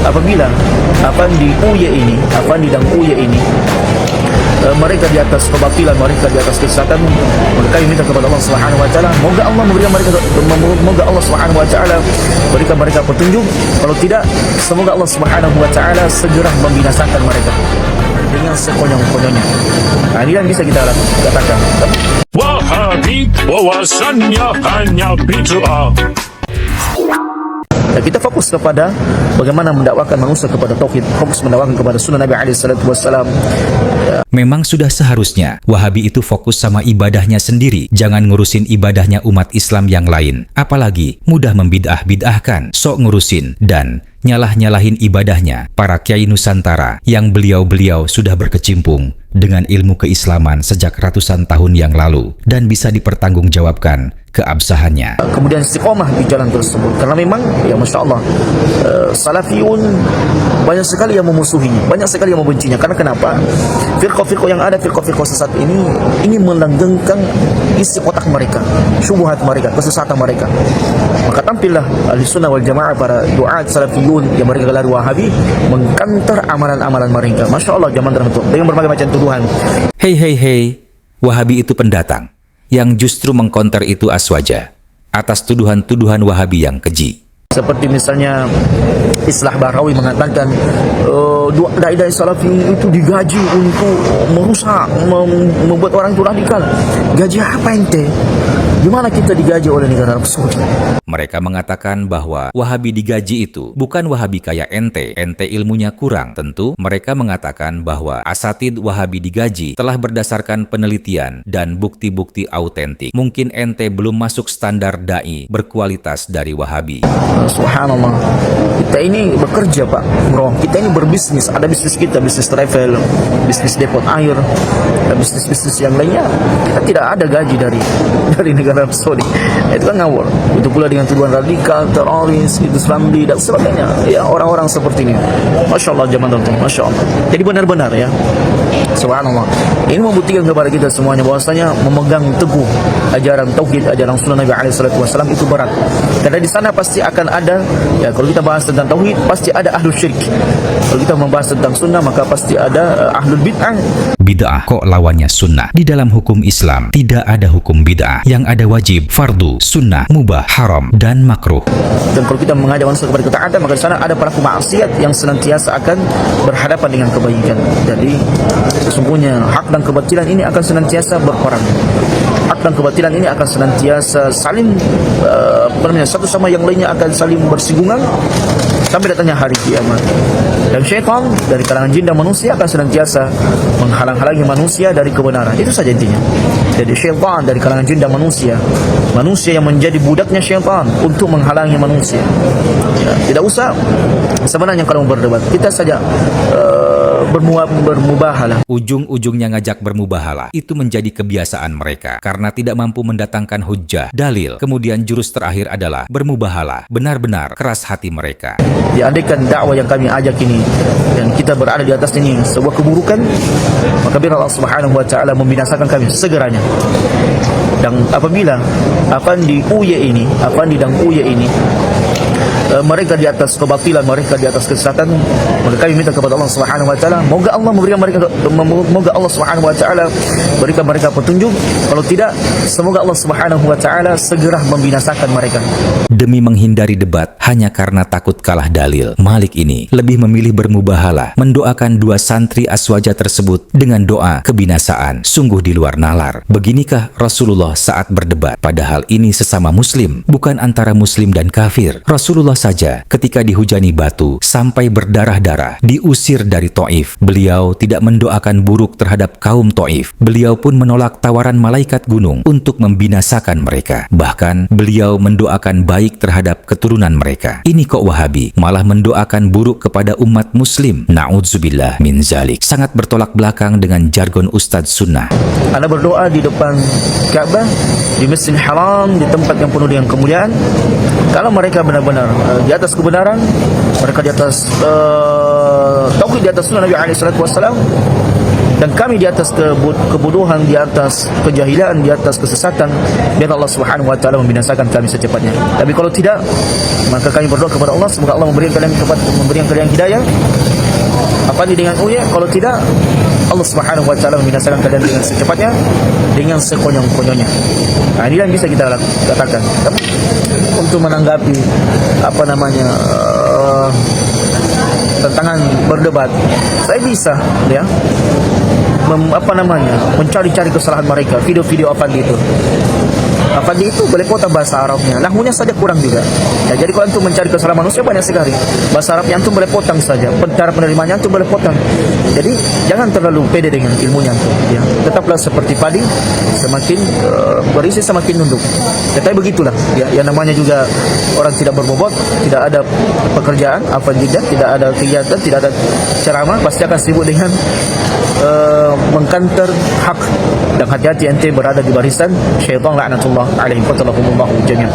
apabila Afandi Uya ini, Afandi dan Uya ini mereka di atas kebatilan, mereka di atas kesesatan, maka kami minta kepada Allah Subhanahu wa taala, moga Allah memberikan mereka, moga Allah Subhanahu wa taala berikan mereka petunjuk. Kalau tidak, semoga Allah Subhanahu wa taala segera membinasakan mereka dengan sekonyong-konyongnya. Nah, ini yang bisa kita katakan. Wahabi wawasannya hanya bid'ah. Dan kita fokus kepada bagaimana mendakwakan manusia kepada tauhid, fokus mendakwakan kepada sunnah Nabi alaihi salatu wassalam. Memang sudah seharusnya Wahabi itu fokus sama ibadahnya sendiri, jangan ngurusin ibadahnya umat Islam yang lain. Apalagi mudah membidah-bidahkan, sok ngurusin dan nyalah-nyalahin ibadahnya para kiai Nusantara yang beliau-beliau sudah berkecimpung dengan ilmu keislaman sejak ratusan tahun yang lalu dan bisa dipertanggungjawabkan keabsahannya. Kemudian istiqomah di jalan tersebut, karena memang ya Masya Allah salafiyun banyak sekali yang memusuhinya, banyak sekali yang membencinya. Karena kenapa? Firqah-firqah yang ada, firqah-firqah sesat ini melanggengkan isi otak mereka, syubhat mereka, kesesatan mereka. Maka tampillah ahli sunnah wal jamaah, para duat salafiyun yang mereka gelar Wahabi, mengkantar amalan-amalan mereka. Masya Allah zaman tertentu dengan berbagai macam tuduhan. Hei, Wahabi itu pendatang yang justru mengkonter itu aswaja atas tuduhan-tuduhan Wahabi yang keji. Seperti misalnya Islah Bahrawi mengatakan dai-dai salafi itu digaji untuk merusak, membuat orang itu radikal. Gaji apa ente? Gimana kita digaji oleh negara Arab Saudi? Mereka mengatakan bahwa Wahabi digaji itu bukan Wahabi kayak ente ilmunya kurang. Tentu mereka mengatakan bahwa asatid Wahabi digaji telah berdasarkan penelitian dan bukti-bukti autentik. Mungkin ente belum masuk standar dai berkualitas dari Wahabi. Subhanallah, kita ini bekerja Pak Bro, kita ini berbisnis, ada bisnis kita, bisnis travel, bisnis depot air, bisnis-bisnis yang lainnya. Kita tidak ada gaji dari negara Arab Saudi. Itu kan ngawur. Itu pula dengan tuduhan radikal, teroris, Islamdi dan sebagainya. Ya, orang-orang seperti ini. Masya Allah zaman tertentu, Masya Allah. Jadi benar-benar ya, subhanallah, ini membuktikan kepada kita semuanya bahwasanya memegang teguh ajaran tauhid, ajaran sunnah Nabi alaihi salatu wasallam itu berat. Karena di sana pasti akan ada, ya kalau kita bahas tentang tauhid pasti ada ahlul syirik. Kalau kita membahas tentang sunnah maka pasti ada ahlul bid'ah. Bid'ah kok lawannya sunnah? Di dalam hukum Islam tidak ada hukum bid'ah, yang ada wajib, fardu, sunnah, mubah, haram, dan makruh. Dan kalau kita mengajak manusia kepada ketaatan, maka di sana ada pelaku maksiat yang senantiasa akan berhadapan dengan kebaikan. Jadi sesungguhnya hak dan kebatilan ini akan senantiasa berperang. Hak dan kebatilan ini akan senantiasa saling satu sama yang lainnya akan saling bersinggungan sampai datangnya hari kiamat. Dan syaitan dari kalangan jin dan manusia akan senantiasa menghalang-halangi manusia dari kebenaran. Itu saja intinya. Jadi syaitan dari kalangan jin dan manusia yang menjadi budaknya syaitan untuk menghalangi manusia. Ya, tidak usah sebenarnya kalau berdebat, kita saja bermubahalah. Ujung-ujungnya ngajak bermubahalah. Itu menjadi kebiasaan mereka karena tidak mampu mendatangkan hujjah, dalil. Kemudian jurus terakhir adalah bermubahalah. Benar-benar keras hati mereka. Diandaikan dakwah yang kami ajak ini dan kita berada di atas ini sebuah keburukan, maka biar Allah Subhanahu wa taala membinasakan kami segeranya. Dan apabila Afandi dan Uya ini mereka di atas kebatilan, mereka di atas kesesatan, maka kami minta kepada Allah Subhanahu wa taala, moga Allah memberikan mereka, moga Allah Subhanahu wa taala berikan mereka petunjuk. Kalau tidak, semoga Allah Subhanahu wa taala segera membinasakan mereka. Demi menghindari debat hanya karena takut kalah dalil, Malik ini lebih memilih bermubahalah, mendoakan dua santri aswaja tersebut dengan doa kebinasaan. Sungguh di luar nalar. Beginikah Rasulullah saat berdebat? Padahal ini sesama muslim, bukan antara muslim dan kafir. Rasulullah saja ketika dihujani batu sampai berdarah-darah, diusir dari Taif, beliau tidak mendoakan buruk terhadap kaum Taif. Beliau pun menolak tawaran malaikat gunung untuk membinasakan mereka. Bahkan beliau mendoakan baik terhadap keturunan mereka. Ini kok Wahabi malah mendoakan buruk kepada umat muslim. Na'udzubillah min zalik. Sangat bertolak belakang dengan jargon Ustadz Sunnah. Anda berdoa di depan Ka'bah, di Masjidil Haram, di tempat yang penuh dengan kemuliaan. Kalau mereka benar-benar di atas kebenaran, mereka di atas tauhid, di atas sunnah Nabi alaihi salatu wasallam, dan kami di atas kebodohan, di atas kejahilan, di atas kesesatan, biar Allah Subhanahu wa taala membinasakan kami secepatnya. Tapi kalau tidak, maka kami berdoa kepada Allah, semoga Allah memberikan kalian hidayah. Apa ini dengan uya? Kalau tidak, Allah Subhanahu wa taala membinasakan kalian dengan secepatnya, dengan sekonyong-konyongnya. Nah, ini yang bisa kita katakan. Untuk menanggapi tantangan berdebat, saya bisa ya mencari-cari kesalahan mereka. Video-video Afandi itu belepotan bahasa Arabnya, nahwunya saja kurang juga ya. Jadi kalau antum mencari kesalahan manusia banyak sekali, bahasa Arabnya antum belepotan saja, cara penerimanya antum belepotan. Jadi jangan terlalu pede dengan ilmunya antum ya. Tetaplah seperti padi, semakin berisi semakin nunduk. Tapi begitulah ya, yang namanya juga orang tidak berbobot, tidak ada pekerjaan, tidak ada kegiatan, tidak ada ceramah, pasti akan sibuk dengan mengkanter hak. Dan hati-hati ente berada di barisan syaitan laknatullah alaihi wa ta'ala jami'an.